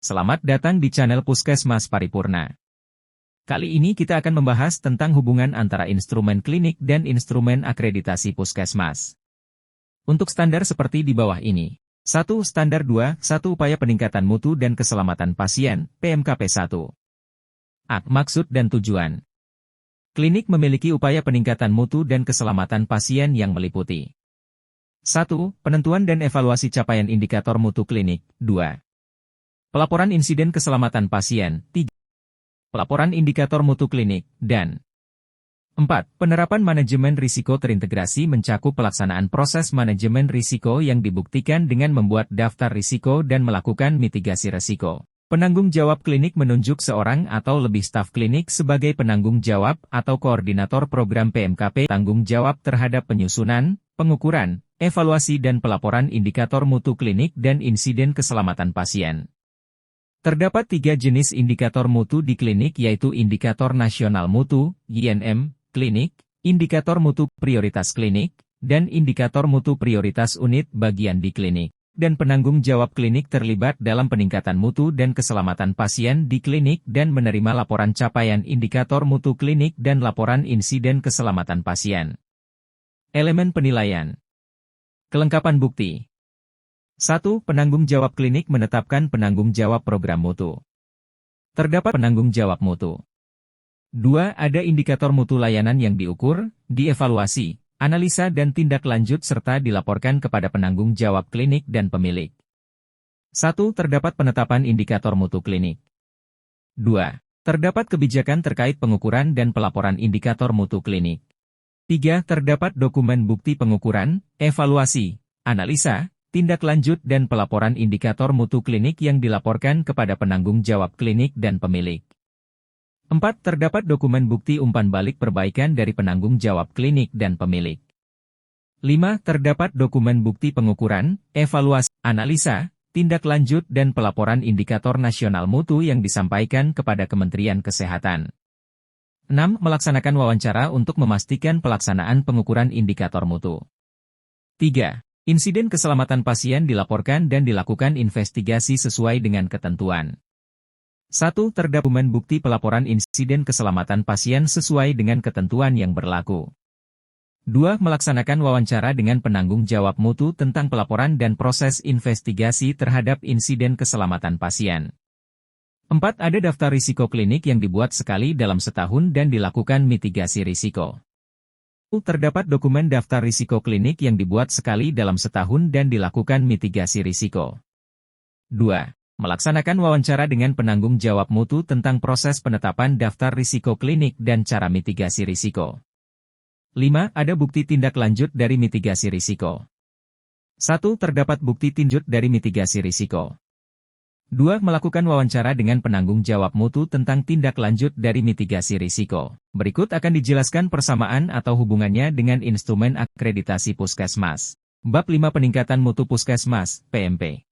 Selamat datang di channel Puskesmas Paripurna. Kali ini kita akan membahas tentang hubungan antara instrumen klinik dan instrumen akreditasi puskesmas. Untuk standar seperti di bawah ini. 1. Standar 2, 1 upaya peningkatan mutu dan keselamatan pasien, PMKP 1. A. Maksud dan tujuan. Klinik memiliki upaya peningkatan mutu dan keselamatan pasien yang meliputi 1. Penentuan dan evaluasi capaian indikator mutu klinik, 2. Pelaporan insiden keselamatan pasien, 3. Pelaporan indikator mutu klinik, dan 4. Penerapan manajemen risiko terintegrasi mencakup pelaksanaan proses manajemen risiko yang dibuktikan dengan membuat daftar risiko dan melakukan mitigasi risiko. Penanggung jawab klinik menunjuk seorang atau lebih staf klinik sebagai penanggung jawab atau koordinator program PMKP tanggung jawab terhadap penyusunan, pengukuran, evaluasi dan pelaporan indikator mutu klinik dan insiden keselamatan pasien. Terdapat 3 jenis indikator mutu di klinik yaitu Indikator Nasional Mutu, INM, klinik, Indikator Mutu Prioritas Klinik, dan Indikator Mutu Prioritas Unit Bagian di klinik. Dan penanggung jawab klinik terlibat dalam peningkatan mutu dan keselamatan pasien di klinik dan menerima laporan capaian indikator mutu klinik dan laporan insiden keselamatan pasien. Elemen penilaian. Kelengkapan bukti. 1. Penanggung jawab klinik menetapkan penanggung jawab program mutu. Terdapat penanggung jawab mutu. 2. Ada indikator mutu layanan yang diukur, dievaluasi, analisa dan tindak lanjut serta dilaporkan kepada penanggung jawab klinik dan pemilik. 1. Terdapat penetapan indikator mutu klinik. 2. Terdapat kebijakan terkait pengukuran dan pelaporan indikator mutu klinik. 3. Terdapat dokumen bukti pengukuran, evaluasi, analisa, tindak lanjut dan pelaporan indikator mutu klinik yang dilaporkan kepada penanggung jawab klinik dan pemilik. 4. Terdapat dokumen bukti umpan balik perbaikan dari penanggung jawab klinik dan pemilik. 5. Terdapat dokumen bukti pengukuran, evaluasi, analisa, tindak lanjut dan pelaporan indikator nasional mutu yang disampaikan kepada Kementerian Kesehatan. 6. Melaksanakan wawancara untuk memastikan pelaksanaan pengukuran indikator mutu. 3. Insiden keselamatan pasien dilaporkan dan dilakukan investigasi sesuai dengan ketentuan. 1. Terdapat dokumen bukti pelaporan insiden keselamatan pasien sesuai dengan ketentuan yang berlaku. 2. Melaksanakan wawancara dengan penanggung jawab mutu tentang pelaporan dan proses investigasi terhadap insiden keselamatan pasien. 4. Ada daftar risiko klinik yang dibuat sekali dalam setahun dan dilakukan mitigasi risiko. Terdapat dokumen daftar risiko klinik yang dibuat sekali dalam setahun dan dilakukan mitigasi risiko. 2. Melaksanakan wawancara dengan penanggung jawab mutu tentang proses penetapan daftar risiko klinik dan cara mitigasi risiko. 5. Ada bukti tindak lanjut dari mitigasi risiko. 1. Terdapat bukti tinjut dari mitigasi risiko. 2. Melakukan wawancara dengan penanggung jawab mutu tentang tindak lanjut dari mitigasi risiko. Berikut akan dijelaskan persamaan atau hubungannya dengan instrumen akreditasi puskesmas. Bab 5 Peningkatan Mutu Puskesmas, PMP.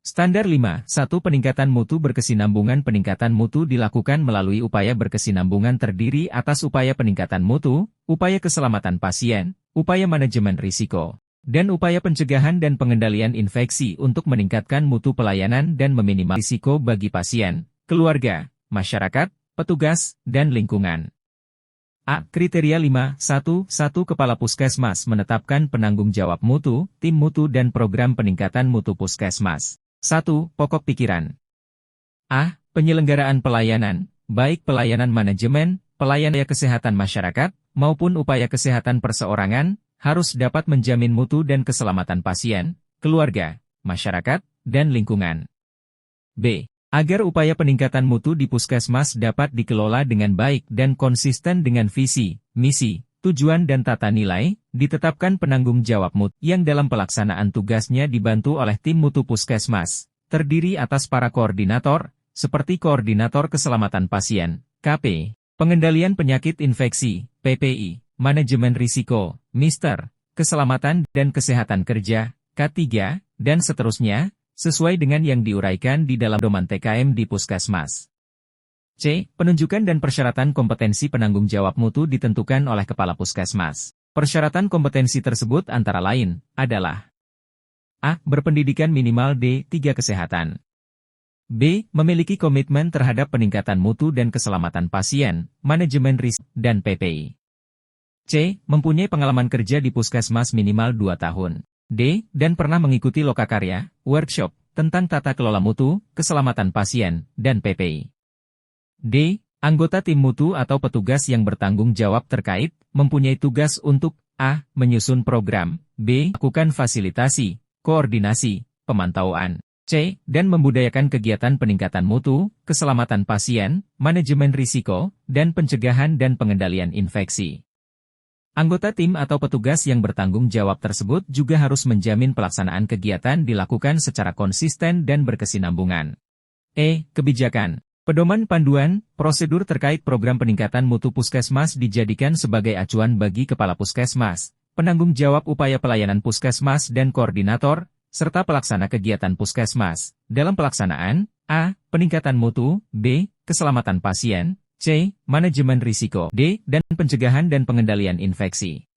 Standar 5. 1. Peningkatan mutu berkesinambungan. Peningkatan mutu dilakukan melalui upaya berkesinambungan terdiri atas upaya peningkatan mutu, upaya keselamatan pasien, upaya manajemen risiko, dan upaya pencegahan dan pengendalian infeksi untuk meningkatkan mutu pelayanan dan meminimalisir risiko bagi pasien, keluarga, masyarakat, petugas, dan lingkungan. A. Kriteria 5. 1. Kepala Puskesmas menetapkan penanggung jawab mutu, tim mutu dan program peningkatan mutu puskesmas. 1. Pokok pikiran. A. Penyelenggaraan pelayanan, baik pelayanan manajemen, pelayanan kesehatan masyarakat, maupun upaya kesehatan perseorangan, harus dapat menjamin mutu dan keselamatan pasien, keluarga, masyarakat, dan lingkungan. B. Agar upaya peningkatan mutu di puskesmas dapat dikelola dengan baik dan konsisten dengan visi, misi, tujuan dan tata nilai, ditetapkan penanggung jawab mutu yang dalam pelaksanaan tugasnya dibantu oleh tim mutu puskesmas, terdiri atas para koordinator, seperti Koordinator Keselamatan Pasien, KP, Pengendalian Penyakit Infeksi, PPI, Manajemen Risiko, Mister, Keselamatan dan Kesehatan Kerja, K3, dan seterusnya, sesuai dengan yang diuraikan di dalam domain TKM di Puskesmas. C. Penunjukan dan persyaratan kompetensi penanggung jawab mutu ditentukan oleh Kepala Puskesmas. Persyaratan kompetensi tersebut antara lain adalah A. Berpendidikan minimal D3 Kesehatan. B. Memiliki komitmen terhadap peningkatan mutu dan keselamatan pasien, manajemen risiko, dan PPI. C. Mempunyai pengalaman kerja di puskesmas minimal 2 tahun. D. Dan pernah mengikuti lokakarya, workshop, tentang tata kelola mutu, keselamatan pasien, dan PPI. D. Anggota tim mutu atau petugas yang bertanggung jawab terkait, mempunyai tugas untuk A. Menyusun program, B. Melakukan fasilitasi, koordinasi, pemantauan, C. Dan membudayakan kegiatan peningkatan mutu, keselamatan pasien, manajemen risiko, dan pencegahan dan pengendalian infeksi. Anggota tim atau petugas yang bertanggung jawab tersebut juga harus menjamin pelaksanaan kegiatan dilakukan secara konsisten dan berkesinambungan. E. Kebijakan. Pedoman panduan, prosedur terkait program peningkatan mutu puskesmas dijadikan sebagai acuan bagi kepala puskesmas, penanggung jawab upaya pelayanan puskesmas dan koordinator, serta pelaksana kegiatan puskesmas, dalam pelaksanaan, A. Peningkatan mutu, B. Keselamatan pasien, C. Manajemen risiko, D. Dan pencegahan dan pengendalian infeksi.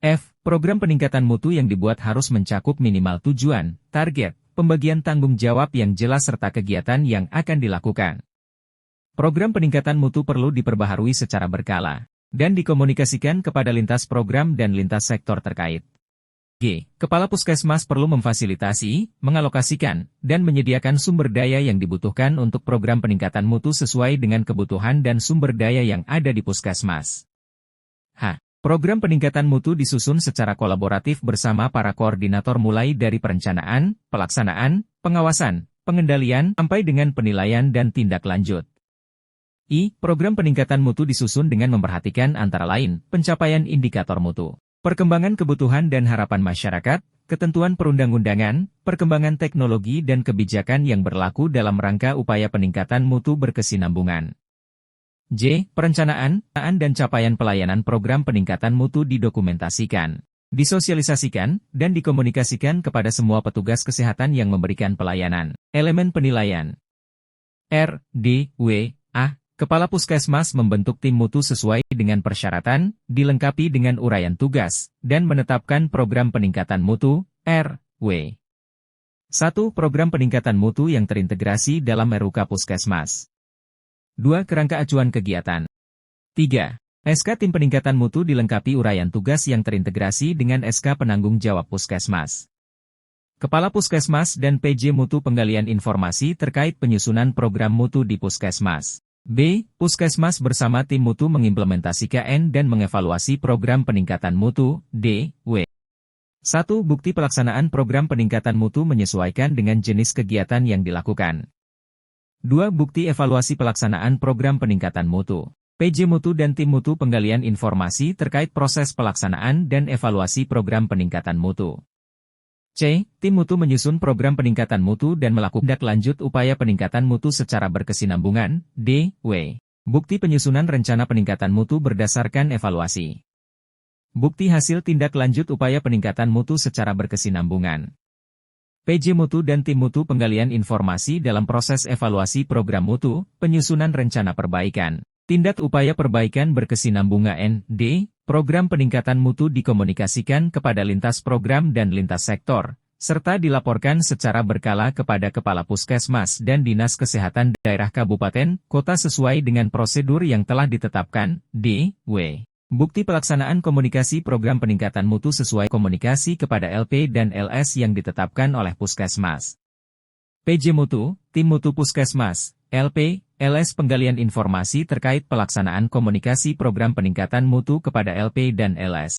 F. Program peningkatan mutu yang dibuat harus mencakup minimal tujuan, target, pembagian tanggung jawab yang jelas serta kegiatan yang akan dilakukan. Program peningkatan mutu perlu diperbaharui secara berkala, dan dikomunikasikan kepada lintas program dan lintas sektor terkait. G. Kepala puskesmas perlu memfasilitasi, mengalokasikan, dan menyediakan sumber daya yang dibutuhkan untuk program peningkatan mutu sesuai dengan kebutuhan dan sumber daya yang ada di puskesmas. H. Program peningkatan mutu disusun secara kolaboratif bersama para koordinator mulai dari perencanaan, pelaksanaan, pengawasan, pengendalian, sampai dengan penilaian dan tindak lanjut. I. Program peningkatan mutu disusun dengan memperhatikan antara lain, pencapaian indikator mutu, perkembangan kebutuhan dan harapan masyarakat, ketentuan perundang-undangan, perkembangan teknologi dan kebijakan yang berlaku dalam rangka upaya peningkatan mutu berkesinambungan. J. Perencanaan, dan capaian pelayanan program peningkatan mutu didokumentasikan, disosialisasikan, dan dikomunikasikan kepada semua petugas kesehatan yang memberikan pelayanan. Elemen penilaian. R, D, W, A. Kepala puskesmas membentuk tim mutu sesuai dengan persyaratan, dilengkapi dengan uraian tugas, dan menetapkan program peningkatan mutu, R, W. 1. Program peningkatan mutu yang terintegrasi dalam RUK Puskesmas. 2. Kerangka acuan kegiatan. 3. SK Tim Peningkatan Mutu dilengkapi uraian tugas yang terintegrasi dengan SK Penanggung Jawab Puskesmas. Kepala Puskesmas dan PJ Mutu penggalian informasi terkait penyusunan program mutu di Puskesmas. B. Puskesmas bersama tim mutu mengimplementasikan dan mengevaluasi program peningkatan mutu, D, W. 1. Bukti pelaksanaan program peningkatan mutu menyesuaikan dengan jenis kegiatan yang dilakukan. 2. Bukti evaluasi pelaksanaan program peningkatan mutu. PJ Mutu dan Tim Mutu penggalian informasi terkait proses pelaksanaan dan evaluasi program peningkatan mutu. C. Tim Mutu menyusun program peningkatan mutu dan melakukan tindak lanjut upaya peningkatan mutu secara berkesinambungan. D. W. Bukti penyusunan rencana peningkatan mutu berdasarkan evaluasi. Bukti hasil tindak lanjut upaya peningkatan mutu secara berkesinambungan. PJ Mutu dan Tim Mutu penggalian informasi dalam proses evaluasi program mutu, penyusunan rencana perbaikan, tindak upaya perbaikan berkesinambungan. D. Program peningkatan mutu dikomunikasikan kepada lintas program dan lintas sektor, serta dilaporkan secara berkala kepada Kepala Puskesmas dan Dinas Kesehatan Daerah Kabupaten, Kota sesuai dengan prosedur yang telah ditetapkan. D. W. Bukti pelaksanaan komunikasi program peningkatan mutu sesuai komunikasi kepada LP dan LS yang ditetapkan oleh Puskesmas. PJ Mutu, Tim Mutu Puskesmas, LP, LS penggalian informasi terkait pelaksanaan komunikasi program peningkatan mutu kepada LP dan LS.